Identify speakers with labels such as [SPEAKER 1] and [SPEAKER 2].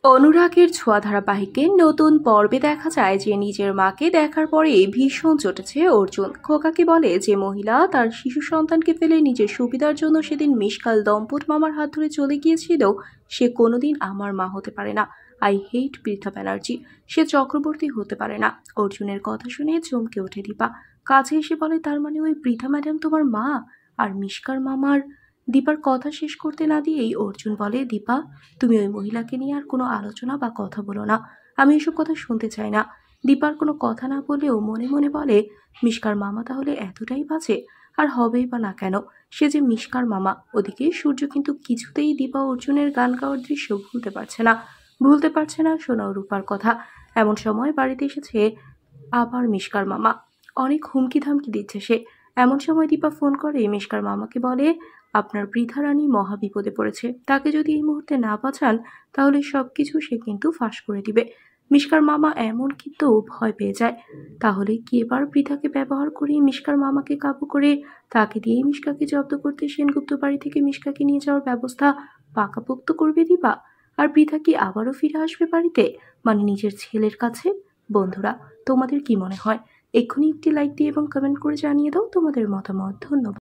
[SPEAKER 1] অনুরাগের ছোঁয়া ধারাবাহিকের নতুন পর্বে দেখা যায় যে নিজের মাকে দেখার পরে ভীষণ চটেছে অর্জুন। খোকাকে বলে যে মহিলা তার শিশু সন্তানকে ফেলে নিজের সুবিধার জন্য সেদিন মিশকাল দম্পত মামার হাত ধরে চলে গিয়েছিল, সে কোনোদিন আমার মা হতে পারে না। আই হেট পৃথা ব্যানার্জি, সে চক্রবর্তী হতে পারে না। অর্জুনের কথা শুনে চমকে ওঠে দীপা, কাছে এসে বলে তার মানে ওই পৃথা ম্যাডাম তোমার মা আর মিশকার মামার। দীপার কথা শেষ করতে না দিয়েই অর্জুন বলে, দীপা তুমি ওই মহিলাকে নিয়ে আর কোনো আলোচনা বা কথা বলো না, আমি এসব কথা শুনতে চাই না। দীপার কোনো কথা না বলেও মনে মনে বলে, মিশকার মামা তাহলে এতটাই বাজে? আর হবেই বা না কেন, সে যে মিশকার মামা। ওদিকে সূর্য কিন্তু কিছুতেই দীপা অর্জুনের গান গাওয়ার দৃশ্য ভুলতে পারছে না সোনা ও রূপার কথা। এমন সময় বাড়িতে এসেছে আবার মিশকার মামা, অনেক হুমকি ধামকি দিচ্ছে সে। এমন সময় দীপা ফোন করে মিশকার মামাকে, বলে আপনার বৃথা রানী মহা বিপদে পড়েছে, তাকে যদি এই মুহূর্তে না বাঁচান তাহলে সবকিছু সে কিন্তু ফাঁস করে দিবে। মিশকার মামা এমন কিন্তু ভয় পেয়ে যায়। তাহলে কি এবার বৃথাকে ব্যবহার করে মিশকার মামাকে কাবু করে তাকে দিয়ে মিশকাকে জব্দ করতে সেনগুপ্ত বাড়ি থেকে মিশকাকে নিয়ে যাওয়ার ব্যবস্থা পাকাপোক্ত করবে দীপা? আর বৃথা কি আবারও ফিরে আসবে বাড়িতে, মানে নিজের ছেলের কাছে? বন্ধুরা, তোমাদের কি মনে হয়? এক্ষুনি একটি লাইক দিয়ে এবং কমেন্ট করে জানিয়ে দাও তোমাদের মতামত। ধন্যবাদ।